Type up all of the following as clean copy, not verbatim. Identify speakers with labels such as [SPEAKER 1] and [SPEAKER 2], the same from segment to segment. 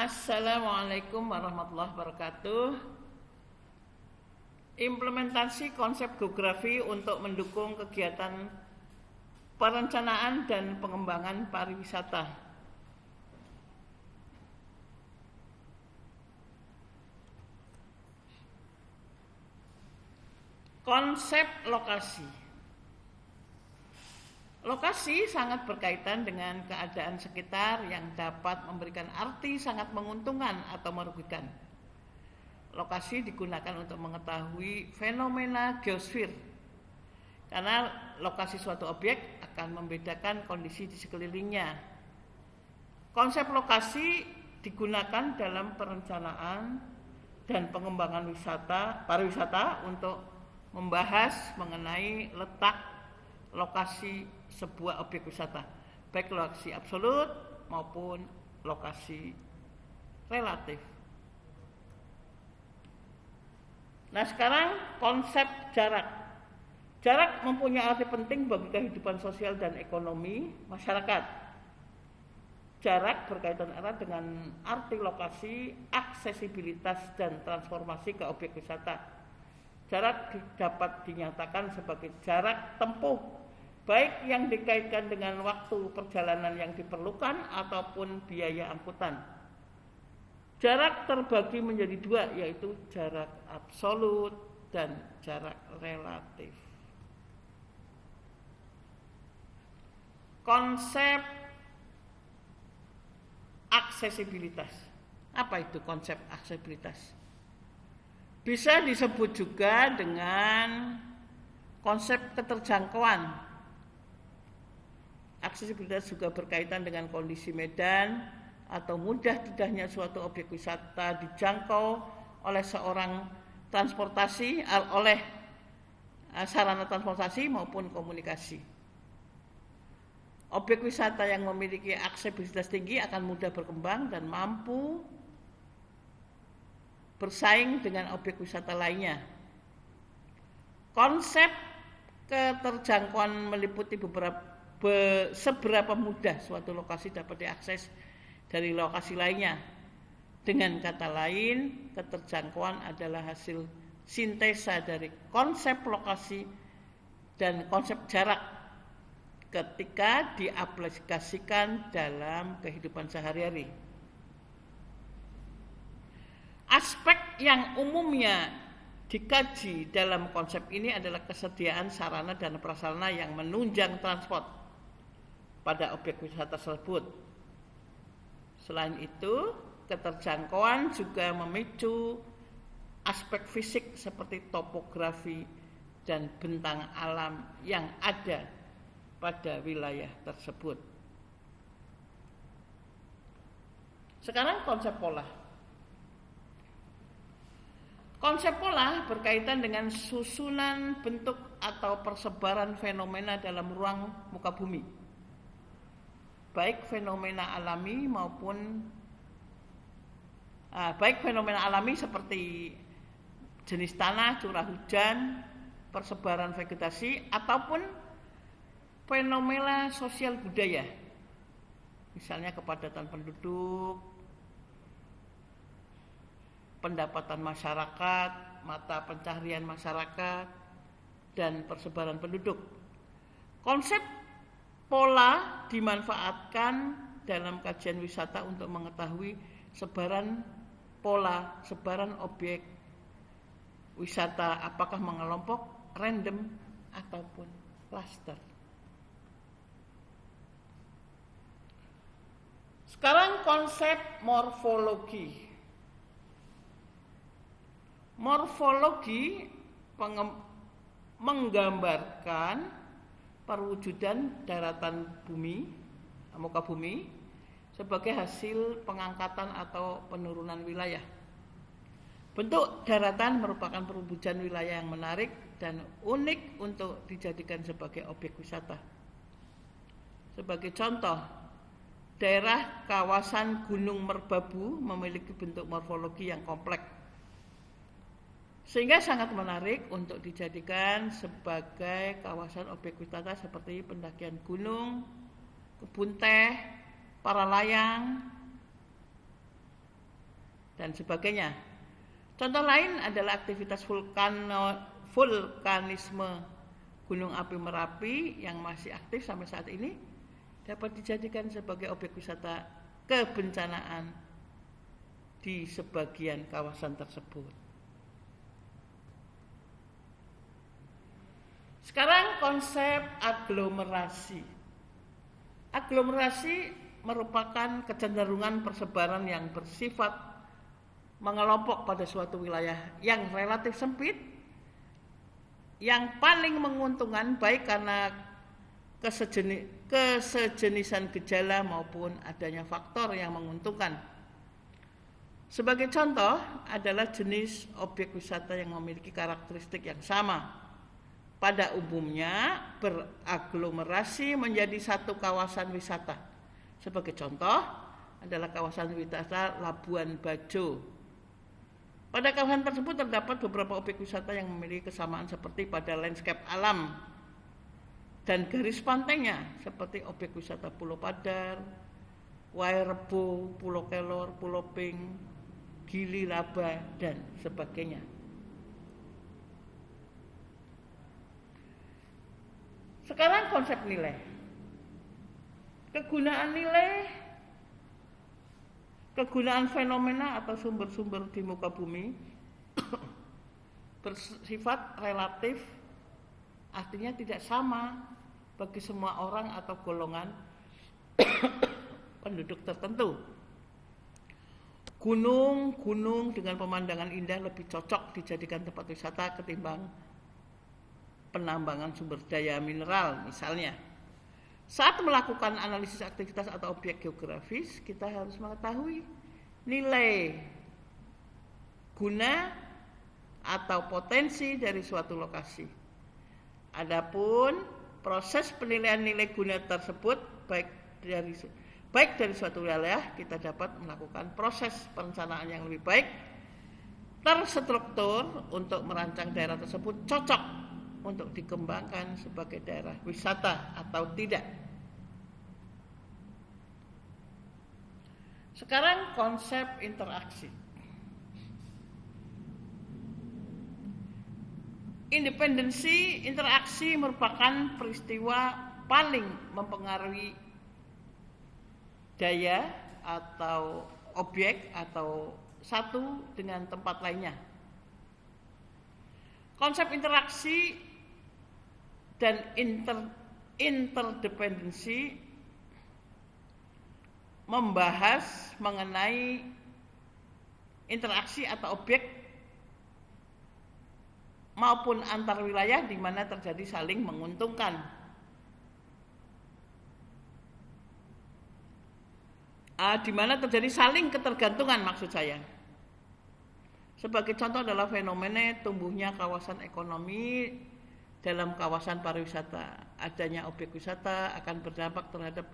[SPEAKER 1] Assalamualaikum warahmatullahi wabarakatuh. Implementasi konsep geografi untuk mendukung kegiatan perencanaan dan pengembangan pariwisata. Konsep lokasi. Lokasi sangat berkaitan dengan keadaan sekitar yang dapat memberikan arti sangat menguntungkan atau merugikan. Lokasi digunakan untuk mengetahui fenomena geosfer, karena lokasi suatu objek akan membedakan kondisi di sekelilingnya. Konsep lokasi digunakan dalam perencanaan dan pengembangan pariwisata untuk membahas mengenai letak lokasi sebuah objek wisata, baik lokasi absolut maupun lokasi relatif. Nah, sekarang konsep jarak. Jarak mempunyai arti penting bagi kehidupan sosial dan ekonomi masyarakat. Jarak berkaitan erat dengan arti lokasi, aksesibilitas, dan transformasi ke objek wisata. Jarak dapat dinyatakan sebagai jarak tempuh, baik yang dikaitkan dengan waktu perjalanan yang diperlukan ataupun biaya angkutan. Jarak terbagi menjadi dua, yaitu jarak absolut dan jarak relatif. Konsep aksesibilitas. Apa itu konsep aksesibilitas? Bisa disebut juga dengan konsep keterjangkauan. Aksesibilitas juga berkaitan dengan kondisi medan atau mudah tidaknya suatu objek wisata dijangkau oleh sarana transportasi maupun komunikasi. Objek wisata yang memiliki aksesibilitas tinggi akan mudah berkembang dan mampu bersaing dengan objek wisata lainnya. Konsep keterjangkauan meliputi seberapa mudah suatu lokasi dapat diakses dari lokasi lainnya. Dengan kata lain, keterjangkauan adalah hasil sintesa dari konsep lokasi dan konsep jarak ketika diaplikasikan dalam kehidupan sehari-hari. Aspek yang umumnya dikaji dalam konsep ini adalah kesediaan sarana dan prasarana yang menunjang transport pada objek wisata tersebut. Selain itu, keterjangkauan juga memicu aspek fisik seperti topografi dan bentang alam yang ada pada wilayah tersebut. Sekarang konsep pola. Konsep pola berkaitan dengan susunan bentuk atau persebaran fenomena dalam ruang muka bumi, baik fenomena alami seperti jenis tanah, curah hujan, persebaran vegetasi, ataupun fenomena sosial budaya, misalnya kepadatan penduduk, pendapatan masyarakat, mata pencaharian masyarakat, dan persebaran penduduk. Konsep pola dimanfaatkan dalam kajian wisata untuk mengetahui sebaran objek wisata apakah mengelompok, random, ataupun cluster. Sekarang konsep morfologi. Morfologi menggambarkan perwujudan daratan bumi, muka bumi, sebagai hasil pengangkatan atau penurunan wilayah. Bentuk daratan merupakan perwujudan wilayah yang menarik dan unik untuk dijadikan sebagai objek wisata. Sebagai contoh, daerah kawasan Gunung Merbabu memiliki bentuk morfologi yang kompleks, sehingga sangat menarik untuk dijadikan sebagai kawasan objek wisata seperti pendakian gunung, kebun teh, para layang, dan sebagainya. Contoh lain adalah aktivitas vulkanisme Gunung Api Merapi yang masih aktif sampai saat ini dapat dijadikan sebagai objek wisata kebencanaan di sebagian kawasan tersebut. Sekarang konsep aglomerasi. Aglomerasi merupakan kecenderungan persebaran yang bersifat mengelompok pada suatu wilayah yang relatif sempit, yang paling menguntungkan baik karena kesejenisan gejala maupun adanya faktor yang menguntungkan. Sebagai contoh adalah jenis objek wisata yang memiliki karakteristik yang sama. Pada umumnya beraglomerasi menjadi satu kawasan wisata. Sebagai contoh adalah kawasan wisata Labuan Bajo. Pada kawasan tersebut terdapat beberapa objek wisata yang memiliki kesamaan seperti pada landscape alam dan garis pantainya, seperti objek wisata Pulau Padar, Wairebo, Pulau Kelor, Pulau Ping, Gili Laba, dan sebagainya. Sekarang konsep nilai. Kegunaan fenomena atau sumber-sumber di muka bumi bersifat relatif, artinya tidak sama bagi semua orang atau golongan penduduk tertentu. Gunung dengan pemandangan indah lebih cocok dijadikan tempat wisata ketimbang penambangan sumber daya mineral misalnya. Saat melakukan analisis aktivitas atau objek geografis, kita harus mengetahui nilai guna atau potensi dari suatu lokasi. Adapun proses penilaian nilai guna tersebut baik dari suatu wilayah, kita dapat melakukan proses perencanaan yang lebih baik, terstruktur untuk merancang daerah tersebut cocok untuk dikembangkan sebagai daerah wisata atau tidak. Sekarang konsep interaksi. Independensi interaksi merupakan peristiwa paling mempengaruhi daya atau objek atau satu dengan tempat lainnya. Konsep interaksi dan interdependensi membahas mengenai interaksi atau objek maupun antar wilayah di mana terjadi saling menguntungkan. Di mana terjadi saling ketergantungan maksud saya. Sebagai contoh adalah fenomena tumbuhnya kawasan ekonomi dalam kawasan pariwisata. Adanya objek wisata akan berdampak terhadap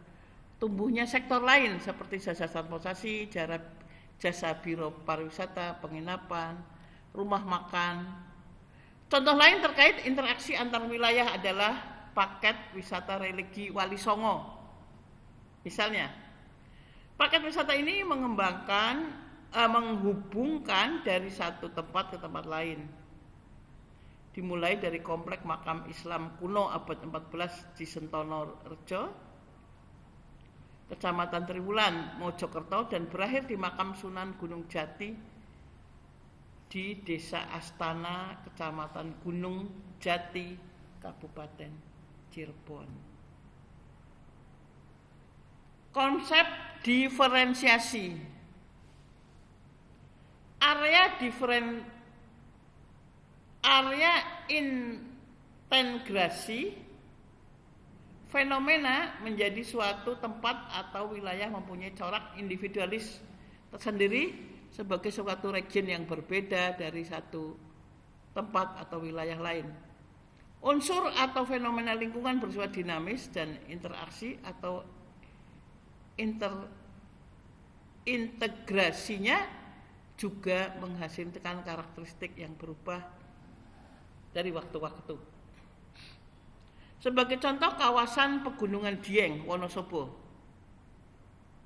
[SPEAKER 1] tumbuhnya sektor lain seperti jasa transportasi, jasa biro pariwisata, penginapan, rumah makan. Contoh lain terkait interaksi antar wilayah adalah paket wisata religi Wali Songo. Misalnya, paket wisata ini menghubungkan dari satu tempat ke tempat lain. Dimulai dari komplek makam Islam kuno abad 14 di Sentono Rejo, Kecamatan Triwulan, Mojokerto, dan berakhir di makam Sunan Gunung Jati di Desa Astana, Kecamatan Gunung Jati, Kabupaten Cirebon. Konsep diferensiasi. Area integrasi fenomena menjadi suatu tempat atau wilayah mempunyai corak individualis tersendiri sebagai suatu region yang berbeda dari satu tempat atau wilayah lain. Unsur atau fenomena lingkungan bersifat dinamis dan interaksi atau integrasinya juga menghasilkan karakteristik yang berubah dari waktu-waktu. Sebagai contoh, kawasan Pegunungan Dieng, Wonosobo,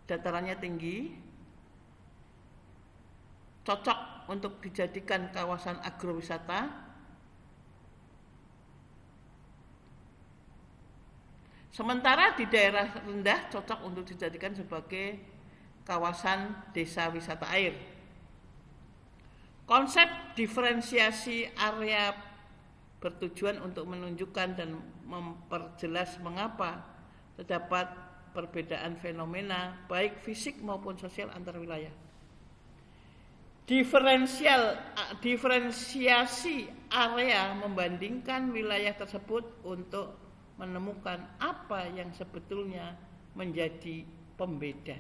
[SPEAKER 1] datarannya tinggi, cocok untuk dijadikan kawasan agrowisata. Sementara di daerah rendah cocok untuk dijadikan sebagai kawasan desa wisata air. Konsep diferensiasi area bertujuan untuk menunjukkan dan memperjelas mengapa terdapat perbedaan fenomena baik fisik maupun sosial antar wilayah. Diferensiasi area membandingkan wilayah tersebut untuk menemukan apa yang sebetulnya menjadi pembeda.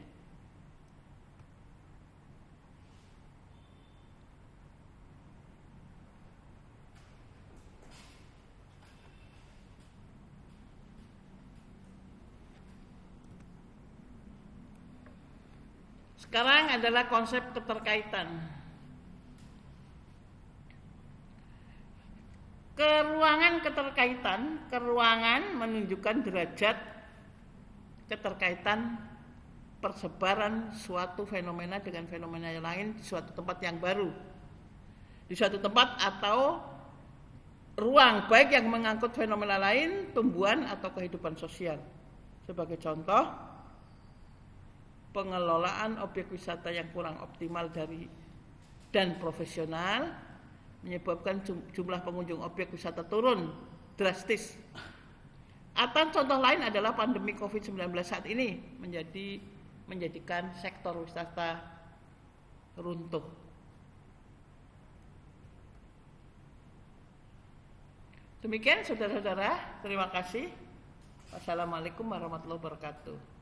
[SPEAKER 1] Sekarang adalah konsep keterkaitan. Keruangan keterkaitan, keruangan menunjukkan derajat keterkaitan persebaran suatu fenomena dengan fenomena yang lain di suatu tempat yang baru. Di suatu tempat atau ruang baik yang mengangkut fenomena lain, tumbuhan atau kehidupan sosial. Sebagai contoh, pengelolaan objek wisata yang kurang optimal dan profesional menyebabkan jumlah pengunjung objek wisata turun drastis. Atau contoh lain adalah pandemi COVID-19 saat ini menjadikan sektor wisata runtuh. Demikian saudara-saudara, terima kasih. Wassalamualaikum warahmatullahi wabarakatuh.